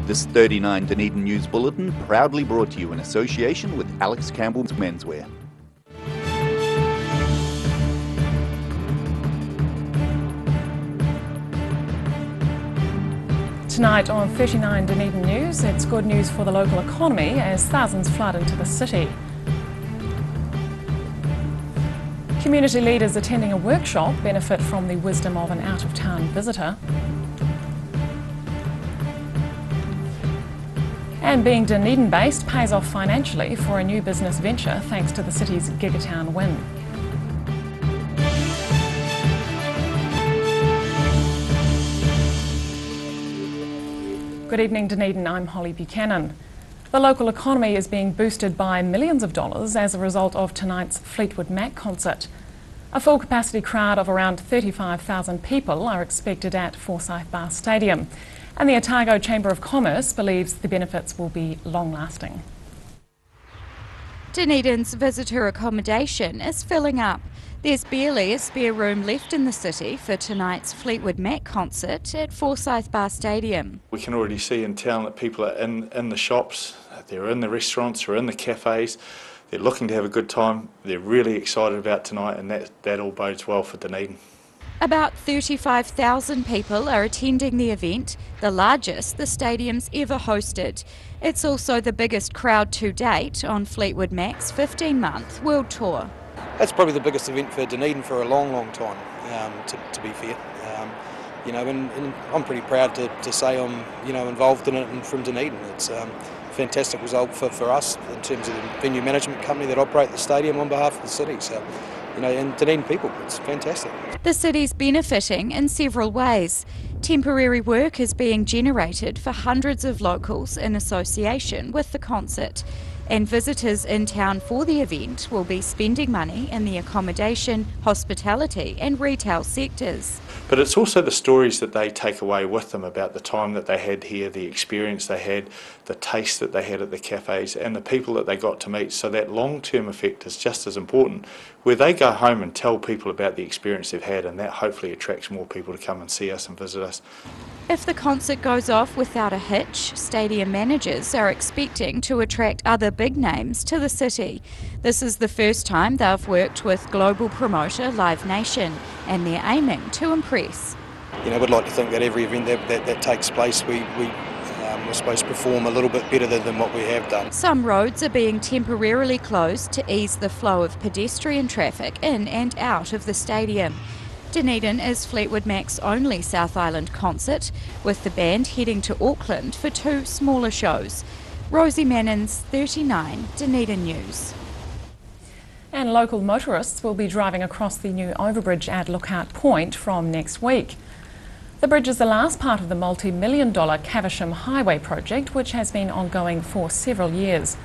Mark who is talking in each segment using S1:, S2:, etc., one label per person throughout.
S1: This 39 Dunedin News Bulletin proudly brought to you in association with Alex Campbell's Menswear.
S2: Tonight on 39 Dunedin News, it's good news for the local economy as thousands flood into the city. Community leaders attending a workshop benefit from the wisdom of an out-of-town visitor. And being Dunedin-based pays off financially for a new business venture thanks to the city's Gigatown win. Good evening, Dunedin. I'm Holly Buchanan. The local economy is being boosted by millions of dollars as a result of tonight's Fleetwood Mac concert. A full capacity crowd of around 35,000 people are expected at Forsyth Bar Stadium, and the Otago Chamber of Commerce believes the benefits will be long-lasting.
S3: Dunedin's visitor accommodation is filling up. There's barely a spare room left in the city for tonight's Fleetwood Mac concert at Forsyth Bar Stadium.
S4: We can already see in town that people are in the shops, they're in the restaurants, they're in the cafes, they're looking to have a good time, they're really excited about tonight, and that all bodes well for Dunedin.
S3: About 35,000 people are attending the event, the largest the stadium's ever hosted. It's also the biggest crowd to date on Fleetwood Mac's 15-month world tour.
S5: That's probably the biggest event for Dunedin for a long time, to be fair. And I'm pretty proud to say I'm involved in it and from Dunedin. It's a fantastic result for us in terms of the venue management company that operate the stadium on behalf of the city. So, and Dunedin people, it's fantastic.
S3: The city's benefiting in several ways. Temporary work is being generated for hundreds of locals in association with the concert. And visitors in town for the event will be spending money in the accommodation, hospitality and retail sectors.
S4: But it's also the stories that they take away with them about the time that they had here, the experience they had, the taste that they had at the cafes and the people that they got to meet. So that long-term effect is just as important, where they go home and tell people about the experience they've had, and that hopefully attracts more people to come and see us and visit us.
S3: If the concert goes off without a hitch, stadium managers are expecting to attract other big names to the city. This is the first time they've worked with global promoter Live Nation, and they're aiming to impress.
S5: We'd like to think that every event that takes place, we're supposed to perform a little bit better than what we have done.
S3: Some roads are being temporarily closed to ease the flow of pedestrian traffic in and out of the stadium. Dunedin is Fleetwood Mac's only South Island concert, with the band heading to Auckland for two smaller shows. Rosie Mannins, 39 Dunedin News.
S2: And local motorists will be driving across the new overbridge at Lookout Point from next week. The bridge is the last part of the multi-million-dollar Caversham Highway project, which has been ongoing for several years.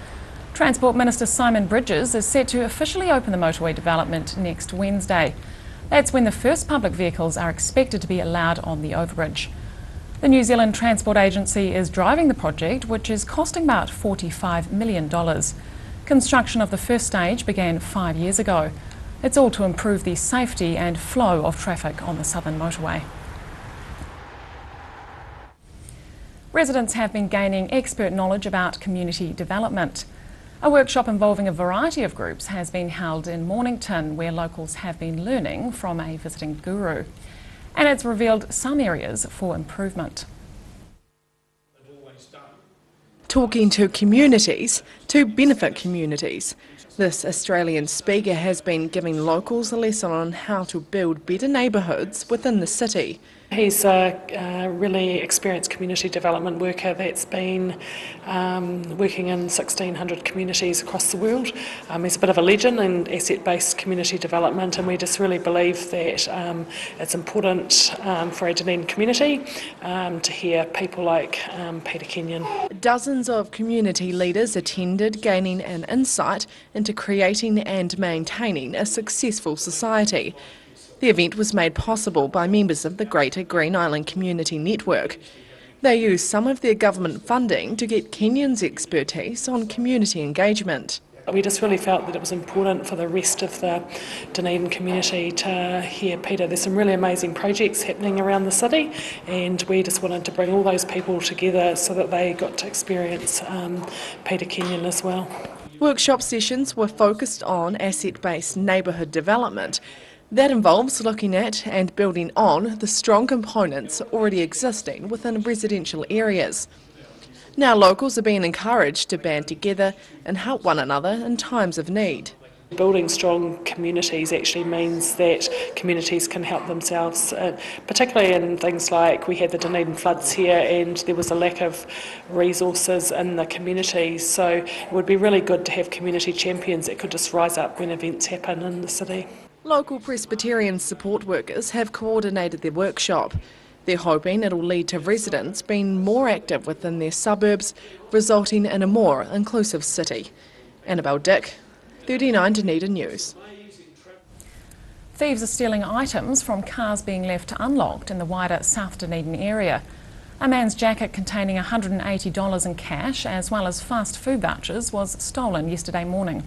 S2: Transport Minister Simon Bridges is set to officially open the motorway development next Wednesday. That's when the first public vehicles are expected to be allowed on the overbridge. The New Zealand Transport Agency is driving the project, which is costing about $45 million. Construction of the first stage began 5 years ago. It's all to improve the safety and flow of traffic on the southern motorway. Residents have been gaining expert knowledge about community development. A workshop involving a variety of groups has been held in Mornington, where locals have been learning from a visiting guru. And it's revealed some areas for improvement.
S6: Talking to communities to benefit communities. This Australian speaker has been giving locals a lesson on how to build better neighbourhoods within the city.
S7: He's a really experienced community development worker that's been working in 1,600 communities across the world. He's a bit of a legend in asset-based community development, and we just really believe that it's important for our Dunedin community to hear people like Peter Kenyon.
S6: Dozens of community leaders attended, gaining an insight into creating and maintaining a successful society. The event was made possible by members of the Greater Green Island Community Network. They used some of their government funding to get Kenyon's expertise on community engagement.
S7: We just really felt that it was important for the rest of the Dunedin community to hear Peter. There's some really amazing projects happening around the city, and we just wanted to bring all those people together so that they got to experience Peter Kenyon as well.
S6: Workshop sessions were focused on asset-based neighbourhood development. That involves looking at and building on the strong components already existing within residential areas. Now locals are being encouraged to band together and help one another in times of need.
S7: Building strong communities actually means that communities can help themselves, particularly in things like we had the Dunedin floods here and there was a lack of resources in the community, so it would be really good to have community champions that could just rise up when events happen in the city.
S6: Local Presbyterian support workers have coordinated their workshop. They're hoping it'll lead to residents being more active within their suburbs, resulting in a more inclusive city. Annabelle Dick, 39 Dunedin News.
S2: Thieves are stealing items from cars being left unlocked in the wider South Dunedin area. A man's jacket containing $180 in cash as well as fast food vouchers was stolen yesterday morning.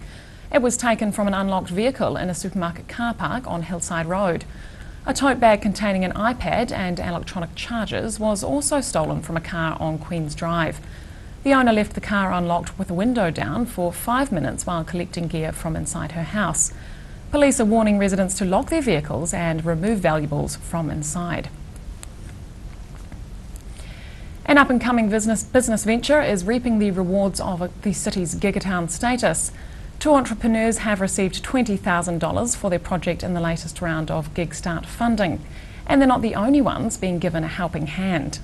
S2: It was taken from an unlocked vehicle in a supermarket car park on Hillside Road. A tote bag containing an iPad and electronic chargers was also stolen from a car on Queen's Drive. The owner left the car unlocked with the window down for 5 minutes while collecting gear from inside her house. Police are warning residents to lock their vehicles and remove valuables from inside. An up-and-coming business venture is reaping the rewards of the city's gigatown status. 2 entrepreneurs have received $20,000 for their project in the latest round of Gig Start funding. And they're not the only ones being given a helping hand.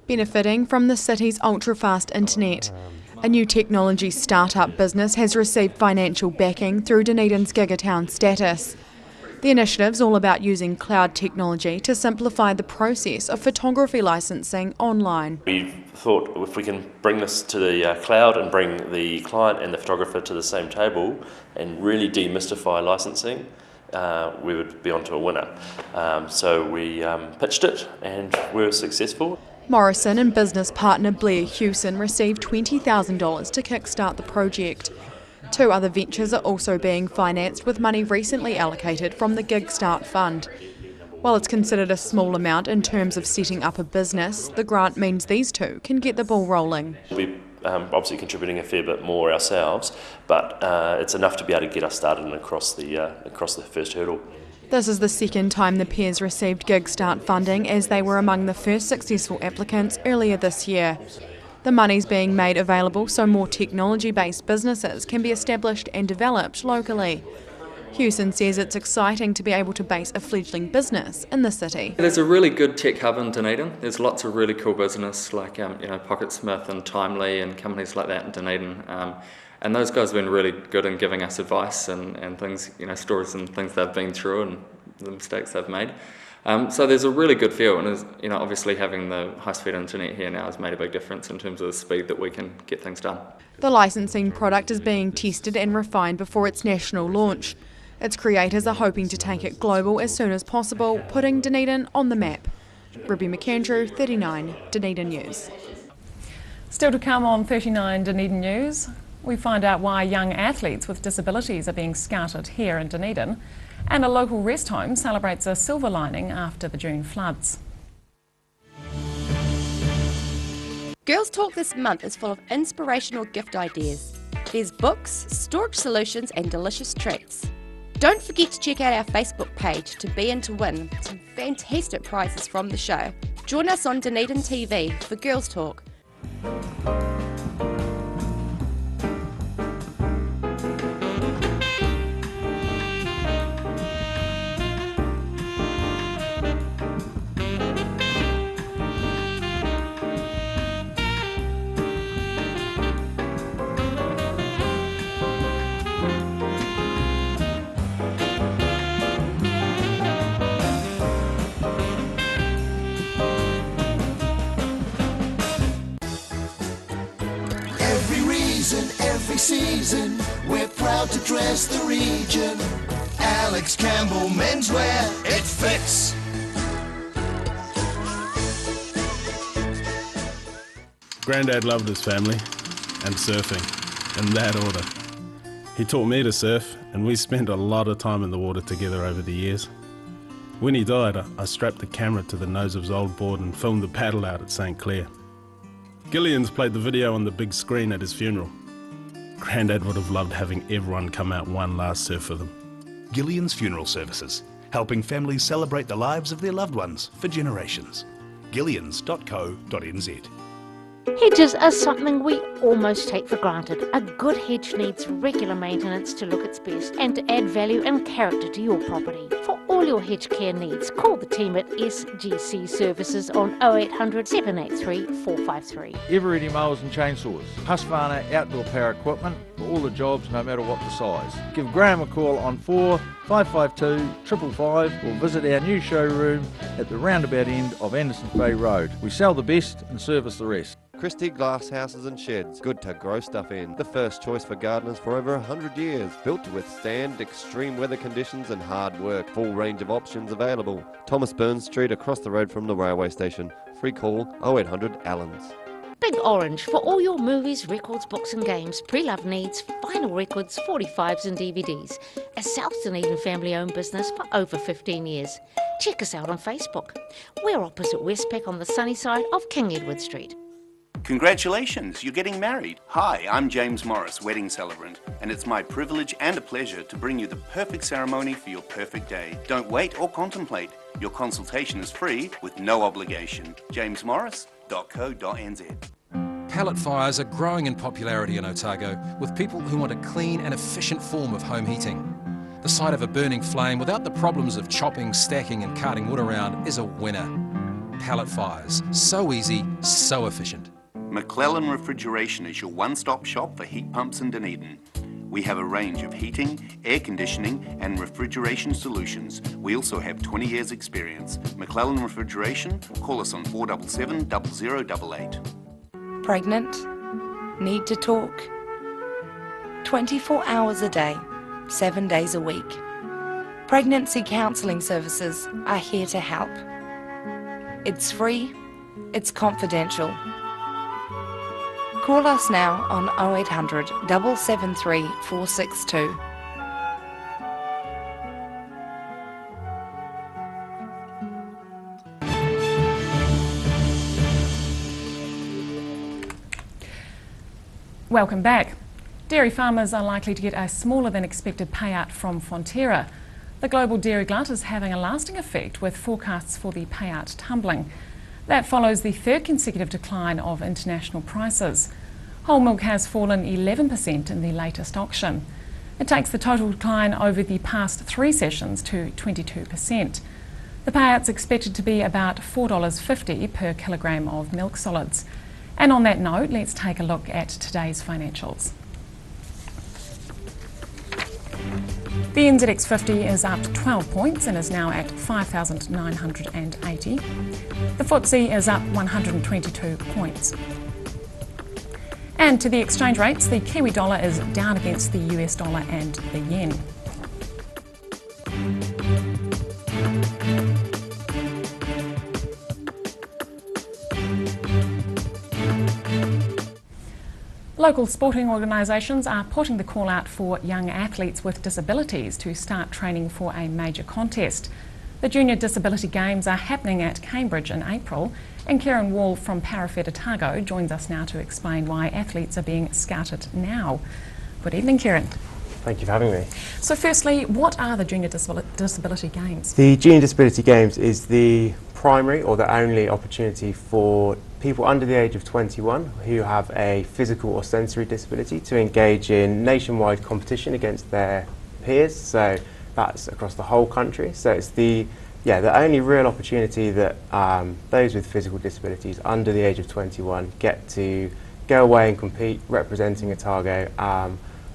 S8: Benefiting from the city's ultra-fast internet, a new technology startup business has received financial backing through Dunedin's Gigatown status. The initiative's all about using cloud technology to simplify the process of photography licensing online.
S9: We thought if we can bring this to the cloud and bring the client and the photographer to the same table and really demystify licensing, we would be onto a winner. So we pitched it and we were successful.
S8: Morrison and business partner Blair Hewson received $20,000 to kickstart the project. 2 other ventures are also being financed with money recently allocated from the Gig Start Fund. While it's considered a small amount in terms of setting up a business, the grant means these 2 can get the ball rolling.
S9: We're obviously contributing a fair bit more ourselves, but it's enough to be able to get us started and across the first hurdle.
S8: This is the second time the pairs received Gig Start funding, as they were among the first successful applicants earlier this year. The money's being made available so more technology-based businesses can be established and developed locally. Hewson says it's exciting to be able to base a fledgling business in the city.
S10: There's a really good tech hub in Dunedin. There's lots of really cool business like Pocketsmith and Timely and companies like that in Dunedin. And those guys have been really good in giving us advice and things, stories and things they've been through and the mistakes they've made. So there's a really good feel, and obviously having the high-speed internet here now has made a big difference in terms of the speed that we can get things done.
S8: The licensing product is being tested and refined before its national launch. Its creators are hoping to take it global as soon as possible, putting Dunedin on the map. Ruby McAndrew, 39 Dunedin News.
S2: Still to come on 39 Dunedin News, we find out why young athletes with disabilities are being scouted here in Dunedin, and a local rest home celebrates a silver lining after the June floods.
S11: Girls Talk this month is full of inspirational gift ideas. There's books, storage solutions and delicious treats. Don't forget to check out our Facebook page to be in to win some fantastic prizes from the show. Join us on Dunedin TV for Girls Talk.
S12: Every season, we're proud to dress the region. Alex Campbell menswear, it fits.
S13: Grandad loved his family and surfing. in that order. He taught me to surf, and we spent a lot of time in the water together over the years. When he died, I strapped the camera to the nose of his old board and filmed the paddle out at St. Clair. Gillian's played the video on the big screen at his funeral. Grandad would have loved having everyone come out one last surf with him.
S14: Gillian's Funeral Services, helping families celebrate the lives of their loved ones for generations. Gillians.co.nz.
S15: Hedges are something we almost take for granted. A good hedge needs regular maintenance to look its best and to add value and character to your property. For all your hedge care needs, call the team at SGC Services on 0800 783 453.
S16: Eveready mowers and chainsaws, Husqvarna outdoor power equipment for all the jobs, no matter what the size. Give Graham a call on 4552 555 or visit our new showroom at the roundabout end of Andersons Bay Road. We sell the best and service the rest.
S17: Christie Glass Houses and Sheds, good to grow stuff in. The first choice for gardeners for over 100 years. Built to withstand extreme weather conditions and hard work. Full range of options available. Thomas Burns Street across the road from the railway station. Free call 0800 Allens.
S15: Big Orange for all your movies, records, books and games, pre-loved needs, vinyl records, 45s and DVDs. A South Dunedin family-owned business for over 15 years. Check us out on Facebook. We're opposite Westpac on the sunny side of King Edward Street.
S1: Congratulations, you're getting married. Hi, I'm James Morris, wedding celebrant, and it's my privilege and a pleasure to bring you the perfect ceremony for your perfect day. Don't wait or contemplate. Your consultation is free with no obligation. jamesmorris.co.nz.
S18: Pellet fires are growing in popularity in Otago, with people who want a clean and efficient form of home heating. The sight of a burning flame without the problems of chopping, stacking and carting wood around is a winner. Pellet fires, so easy, so efficient.
S1: McClellan Refrigeration is your one-stop shop for heat pumps in Dunedin. We have a range of heating, air conditioning and refrigeration solutions. We also have 20 years experience. McClellan Refrigeration, call us on 477 0088.
S19: Pregnant? Need to talk? 24 hours a day, 7 days a week. Pregnancy counselling services are here to help. It's free, it's confidential. Call us now on 0800 773 462.
S2: Welcome back. Dairy farmers are likely to get a smaller than expected payout from Fonterra. The global dairy glut is having a lasting effect, with forecasts for the payout tumbling. That follows the third consecutive decline of international prices. Whole milk has fallen 11% in the latest auction. It takes the total decline over the past 3 sessions to 22%. The payout's expected to be about $4.50 per kilogram of milk solids. And on that note, let's take a look at today's financials. The NZX 50 is up 12 points and is now at 5,980. The FTSE is up 122 points. And to the exchange rates, the Kiwi dollar is down against the US dollar and the yen. Local sporting organisations are putting the call out for young athletes with disabilities to start training for a major contest. The Junior Disability Games are happening at Cambridge in April, and Kieran Wall from Parafet Otago joins us now to explain why athletes are being scouted now. Good evening, Kieran.
S20: Thank you for having me.
S2: So firstly, what are the Junior Disability Games?
S20: The Junior Disability Games is the primary or the only opportunity for people under the age of 21 who have a physical or sensory disability to engage in nationwide competition against their peers. So that's across the whole country. So it's the only real opportunity that those with physical disabilities under the age of 21 get to go away and compete representing Otago,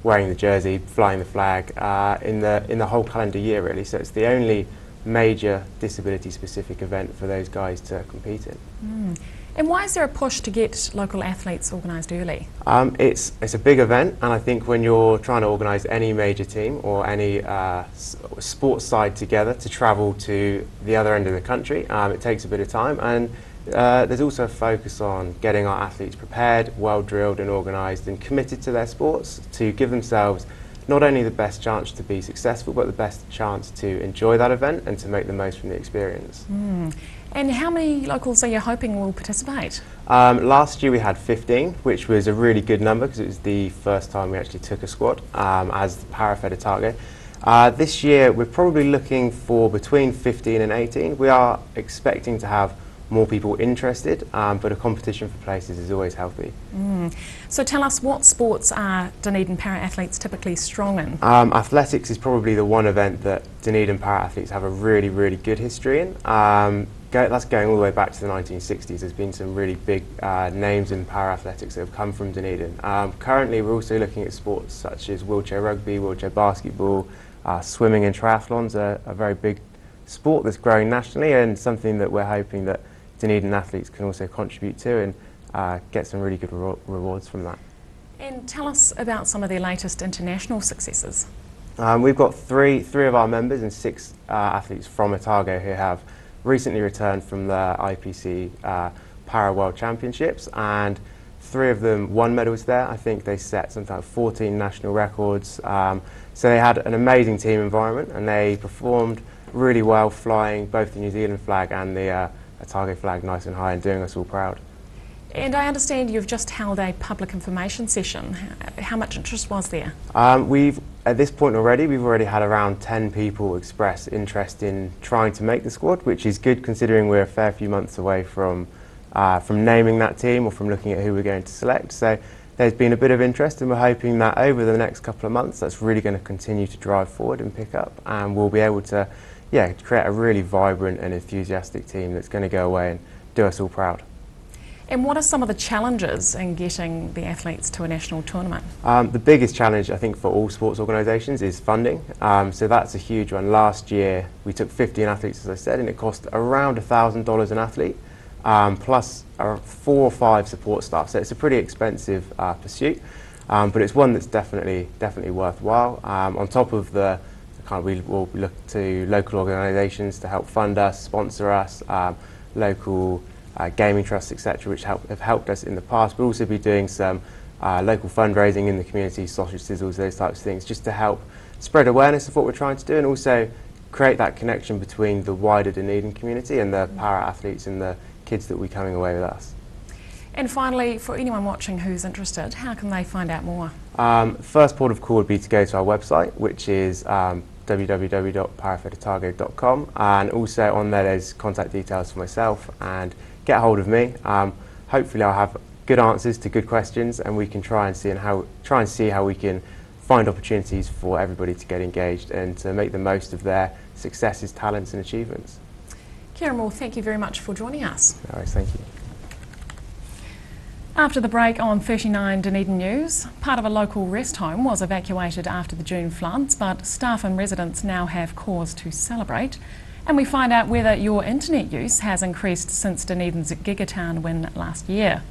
S20: wearing the jersey, flying the flag in the whole calendar year really. So it's the only major disability-specific event for those guys to compete in.
S2: And why is there a push to get local athletes organised early?
S20: It's a big event, and I think when you're trying to organise any major team or any sports side together to travel to the other end of the country, it takes a bit of time, and there's also a focus on getting our athletes prepared, well drilled and organised and committed to their sports to give themselves not only the best chance to be successful, but the best chance to enjoy that event and to make the most from the experience.
S2: And how many locals are you hoping will participate?
S20: Last year we had 15, which was a really good number because it was the first time we actually took a squad as the Para Otago. This year we're probably looking for between 15 and 18. We are expecting to have more people interested, but a competition for places is always healthy.
S2: So tell us, what sports are Dunedin para-athletes typically strong in?
S20: Athletics is probably the one event that Dunedin para-athletes have a really, really good history in. That's going all the way back to the 1960s. There's been some really big names in para-athletics that have come from Dunedin. Currently we're also looking at sports such as wheelchair rugby, wheelchair basketball, swimming and triathlons are a very big sport that's growing nationally, and something that we're hoping that Dunedin athletes can also contribute to and get some really good rewards from that.
S2: And tell us about some of their latest international successes.
S20: We've got three of our members and 6 athletes from Otago who have recently returned from the IPC Para World Championships, and 3 of them won medals there. I think they set something like 14 national records. So they had an amazing team environment and they performed really well, flying both the New Zealand flag and the Otago flag nice and high and doing us all proud.
S2: And I understand you've just held a public information session. How much interest was there?
S20: At this point already, we've already had around 10 people express interest in trying to make the squad, which is good considering we're a fair few months away from naming that team or from looking at who we're going to select. So there's been a bit of interest, and we're hoping that over the next couple of months that's really going to continue to drive forward and pick up, and we'll be able to create a really vibrant and enthusiastic team that's going to go away and do us all proud.
S2: And what are some of the challenges in getting the athletes to a national tournament?
S20: The biggest challenge, I think, for all sports organisations is funding. So that's a huge one. Last year we took 15 athletes, as I said, and it cost around $1,000 an athlete, plus 4 or 5 support staff. So it's a pretty expensive pursuit, but it's one that's definitely worthwhile. On top of we will look to local organisations to help fund us, sponsor us, local gaming trusts, etc., which have helped us in the past. We'll also be doing some local fundraising in the community, sausage sizzles, those types of things, just to help spread awareness of what we're trying to do and also create that connection between the wider Dunedin community and the para-athletes and the kids that will be coming away with us.
S2: And finally, for anyone watching who's interested, how can they find out more?
S20: First port of call would be to go to our website, which is www.parafedotago.com, and also on there's contact details for myself, and get hold of me. Hopefully I'll have good answers to good questions, and we can try and see how we can find opportunities for everybody to get engaged and to make the most of their successes, talents and achievements.
S2: Kieran Moore, thank you very much for joining us.
S20: All right, thank you.
S2: After the break on 39 Dunedin News, part of a local rest home was evacuated after the June floods, but staff and residents now have cause to celebrate. And we find out whether your internet use has increased since Dunedin's Gigatown win last year.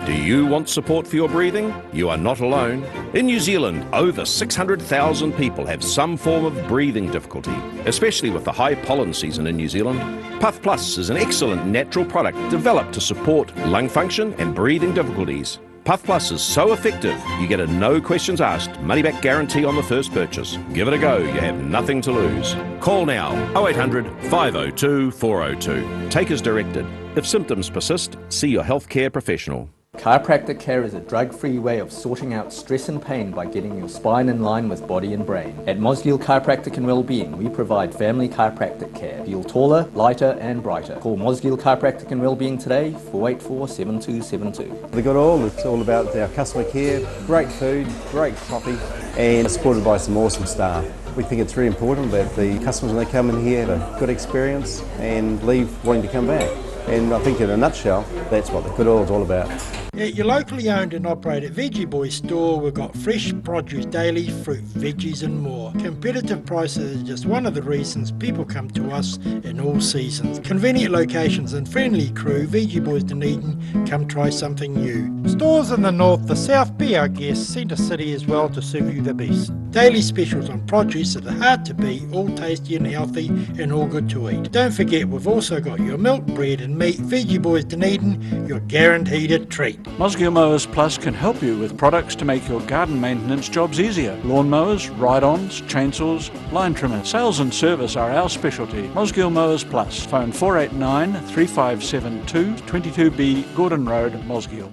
S21: Do you want support for your breathing? You are not alone. In New Zealand, over 600,000 people have some form of breathing difficulty, especially with the high pollen season in New Zealand. Puff Plus is an excellent natural product developed to support lung function and breathing difficulties. Puff Plus is so effective, you get a no questions asked, money back guarantee on the first purchase. Give it a go, you have nothing to lose. Call now, 0800 502 402. Take as directed. If symptoms persist, see your healthcare professional.
S22: Chiropractic care is a drug-free way of sorting out stress and pain by getting your spine in line with body and brain. At Mosgiel Chiropractic and Wellbeing, we provide family chiropractic care. Feel taller, lighter and brighter. Call Mosgiel Chiropractic and Wellbeing today, 484-7272.
S23: They've got it's all about our customer care, great food, great coffee, and supported by some awesome staff. We think it's really important that the customers, when they come in here, have a good experience and leave wanting to come back. And I think in a nutshell, that's what the Good Oil's all about.
S3: At your locally owned and operated Veggie Boys store, we've got fresh produce daily, fruit, veggies and more. Competitive prices is just one of the reasons people come to us in all seasons. Convenient locations and friendly crew, Veggie Boys Dunedin, come try something new. Stores in the north, the south, be our guest, Centre City as well to serve you the best. Daily specials on produce that are hard to beat, all tasty and healthy and all good to eat. Don't forget we've also got your milk, bread and meat. Veggie Boys Dunedin, your guaranteed a treat.
S4: Mosgiel Mowers Plus can help you with products to make your garden maintenance jobs easier. Lawn mowers, ride-ons, chainsaws, line trimmers. Sales and service are our specialty. Mosgiel Mowers Plus. Phone 489 3572 22B Gordon Road, Mosgiel.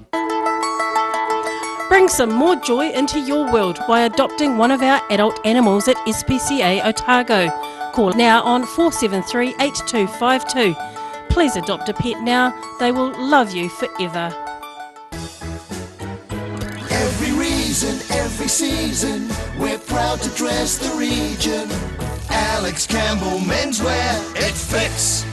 S5: Bring some more joy into your world by adopting one of our adult animals at SPCA Otago. Call now on 473 8252. Please adopt a pet now. They will love you forever.
S12: Every reason, every season, we're proud to dress the region. Alex Campbell Menswear, it fits.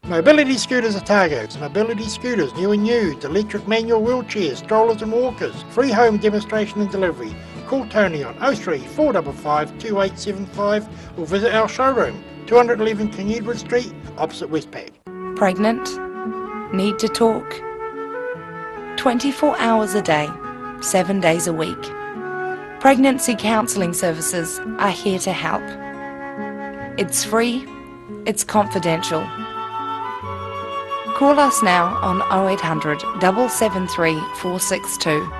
S3: Mobility Scooters Otago. Mobility scooters, new and used, electric manual wheelchairs, strollers and walkers. Free home demonstration and delivery. Call Tony on 03 455 2875 or visit our showroom, 211 King Edward Street, opposite Westpac.
S19: Pregnant? Need to talk? 24 hours a day, 7 days a week. Pregnancy counselling services are here to help. It's free, it's confidential. Call us now on 0800 773 462.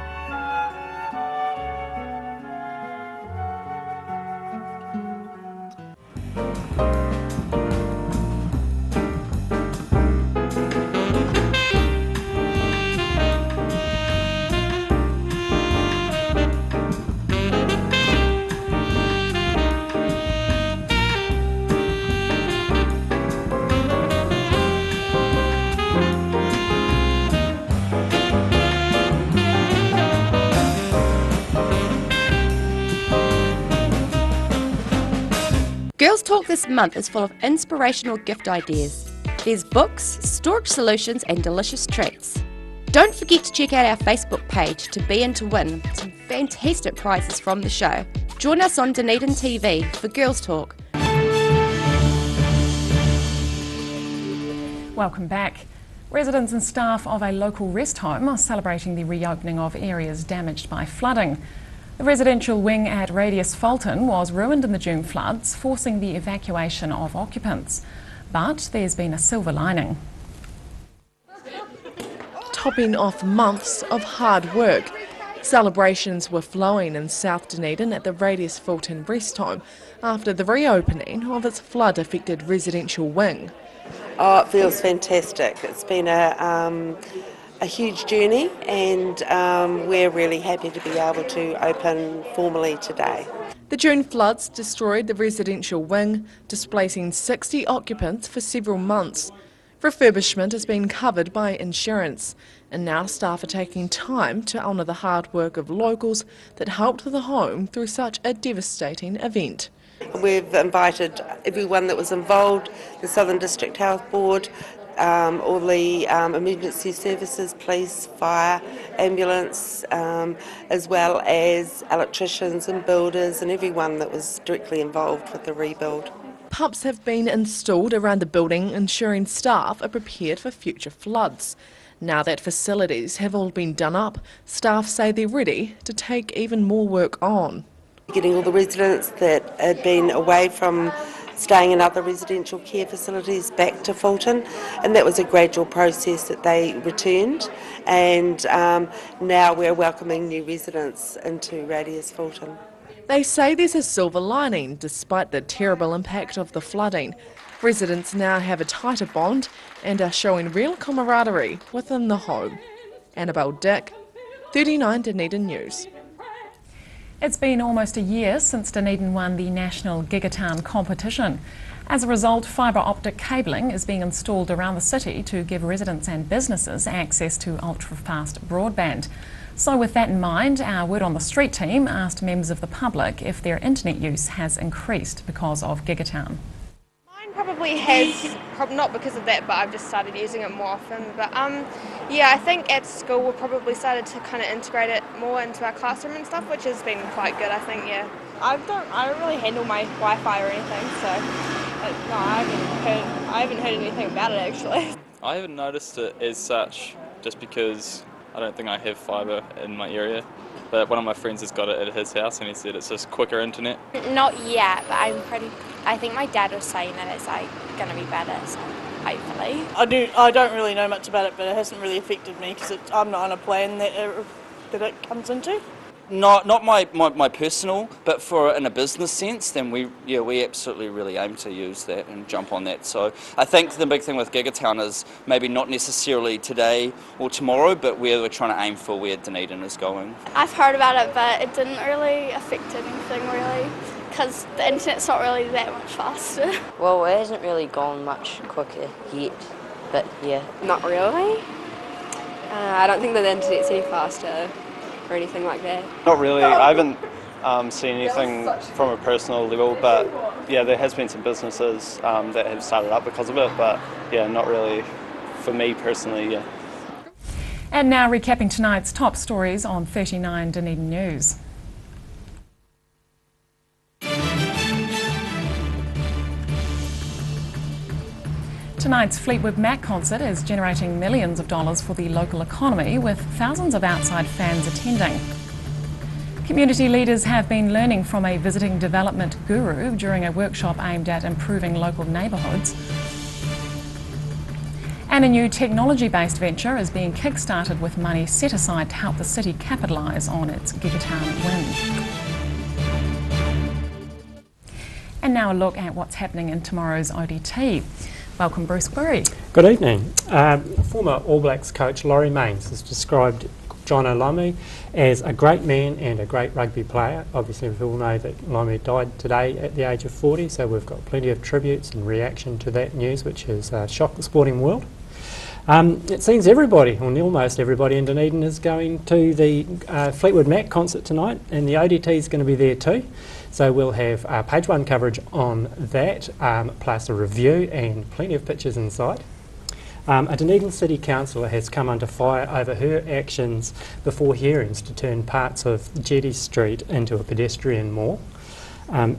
S11: Girls Talk this month is full of inspirational gift ideas. There's books, storage solutions and delicious treats. Don't forget to check out our Facebook page to be in to win some fantastic prizes from the show. Join us on Dunedin TV for Girls Talk.
S2: Welcome back. Residents and staff of a local rest home are celebrating the reopening of areas damaged by flooding. The residential wing at Radius Fulton was ruined in the June floods, forcing the evacuation of occupants. But there's been a silver lining.
S6: Topping off months of hard work, celebrations were flowing in South Dunedin at the Radius Fulton Rest Home after the reopening of its flood-affected residential wing.
S24: Oh, it feels fantastic. It's been a huge journey, and we're really happy to be able to open formally today.
S6: The June floods destroyed the residential wing, displacing 60 occupants for several months. Refurbishment has been covered by insurance, and now staff are taking time to honour the hard work of locals that helped the home through such a devastating event.
S24: We've invited everyone that was involved, the Southern District Health Board, all the emergency services, police, fire, ambulance, as well as electricians and builders and everyone that was directly involved with the rebuild.
S6: Pumps have been installed around the building, ensuring staff are prepared for future floods. Now that facilities have all been done up, staff say they're ready to take even more work on.
S24: Getting all the residents that had been away from staying in other residential care facilities back to Fulton, and that was a gradual process that they returned, and now we're welcoming new residents into Radius Fulton.
S6: They say there's a silver lining despite the terrible impact of the flooding. Residents now have a tighter bond and are showing real camaraderie within the home. Annabelle Dick, 39 Dunedin News.
S2: It's been almost a year since Dunedin won the National Gigatown competition. As a result, fibre optic cabling is being installed around the city to give residents and businesses access to ultra-fast broadband. So with that in mind, our Word on the Street team asked members of the public if their internet use has increased because of Gigatown.
S25: Mine
S7: Probably has, not because of that, but I've just started using it more often. But yeah, I think at school we've probably started to kind of integrate it more into our classroom and stuff, which has been quite good, I think, yeah. I don't really handle my Wi-Fi or anything, so no, I haven't heard anything about it actually.
S8: I haven't noticed it as such, just because I don't think I have fibre in my area. But one of my friends has got it at his house and he said it's just quicker internet.
S9: Not yet, but I think my dad was saying that it's like going to be better, so hopefully.
S10: I don't really know much about it, but it hasn't really affected me because I'm not on a plan that it comes into.
S25: Not my personal, but in a business sense, then we absolutely really aim to use that and jump on that. So I think the big thing with Gigatown is maybe not necessarily today or tomorrow, but where we're trying to aim for where Dunedin is going.
S26: I've heard about it, but it didn't really affect anything really, because the internet's not really that much faster.
S27: Well, it hasn't really gone much quicker yet, but yeah.
S28: Not really. I don't think that the internet's any faster or anything like that.
S29: Not really. I haven't seen anything from a personal level, but yeah, there has been some businesses that have started up because of it, but yeah, not really for me personally, yeah.
S2: And now recapping tonight's top stories on 39 Dunedin News. Tonight's Fleetwood Mac concert is generating millions of dollars for the local economy, with thousands of outside fans attending. Community leaders have been learning from a visiting development guru during a workshop aimed at improving local neighbourhoods. And a new technology-based venture is being kick-started with money set aside to help the city capitalise on its Gigatown win. And now a look at what's happening in tomorrow's ODT. Welcome, Bruce Query.
S30: Good evening. Former All Blacks coach Laurie Mains has described John Olomu as a great man and a great rugby player. Obviously, we all know that Olomu died today at the age of 40, so we've got plenty of tributes and reaction to that news, which has shocked the sporting world. It seems everybody, or almost everybody in Dunedin, is going to the Fleetwood Mac concert tonight, and the ODT is going to be there too. So we'll have page one coverage on that, plus a review and plenty of pictures inside. A Dunedin City Councillor has come under fire over her actions before hearings to turn parts of Jetty Street into a pedestrian mall.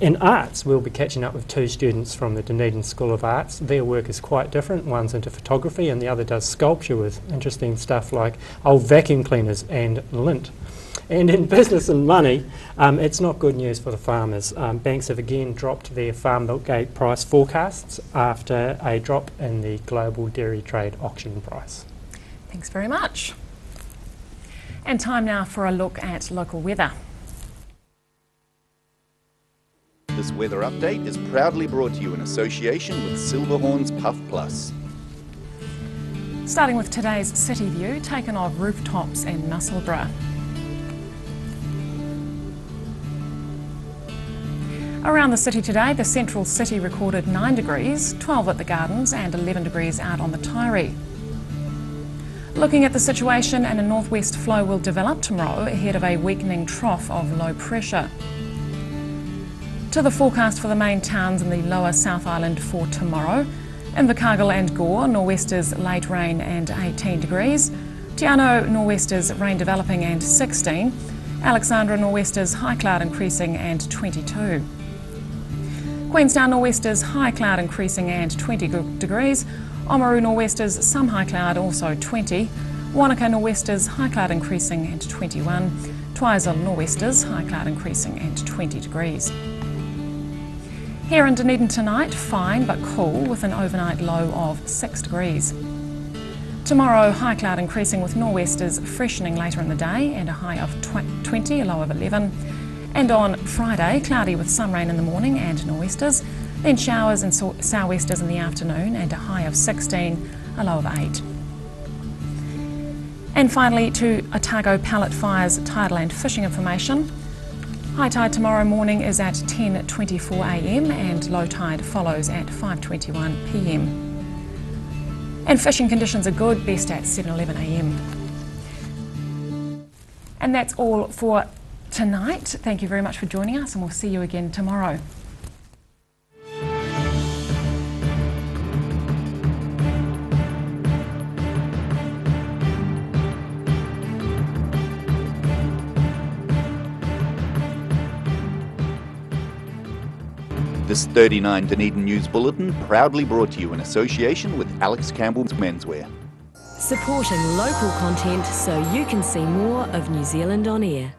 S30: In arts, we'll be catching up with two students from the Dunedin School of Arts. Their work is quite different. One's into photography and the other does sculpture with interesting stuff like old vacuum cleaners and lint. And in business and money, it's not good news for the farmers. Banks have again dropped their farm milk gate price forecasts after a drop in the global dairy trade auction price.
S2: Thanks very much. And time now for a look at local weather.
S1: This weather update is proudly brought to you in association with Silverhorn's Puff Plus.
S2: Starting with today's city view, taken of rooftops in Musselburgh. Around the city today, the central city recorded 9 degrees, 12 at the Gardens and 11 degrees out on the Tyree. Looking at the situation, and a northwest flow will develop tomorrow ahead of a weakening trough of low pressure. To the forecast for the main towns in the lower South Island for tomorrow. Invercargill and Gore, nor'westers late rain and 18 degrees. Te Anau, nor'westers rain developing and 16. Alexandra, nor'westers high cloud increasing and 22. Queenstown, nor'westers high cloud increasing and 20 degrees. Oamaru, nor'westers some high cloud, also 20. Wanaka, nor'westers high cloud increasing and 21. Twizel, nor'westers high cloud increasing and 20 degrees. Here in Dunedin tonight, fine but cool with an overnight low of 6 degrees. Tomorrow, high cloud increasing with nor'westers freshening later in the day and a high of 20, a low of 11. And on Friday, cloudy with some rain in the morning and nor'westers, then showers and sou'westers in the afternoon and a high of 16, a low of 8. And finally to Otago Pallet Fire's tidal and fishing information. High tide tomorrow morning is at 10:24 a.m. and low tide follows at 5:21 p.m. And fishing conditions are good, best at 7:11 a.m. And that's all for tonight. Thank you very much for joining us, and we'll see you again tomorrow.
S1: This 39 Dunedin News Bulletin proudly brought to you in association with Alex Campbell's Menswear.
S13: Supporting local content so you can see more of New Zealand on air.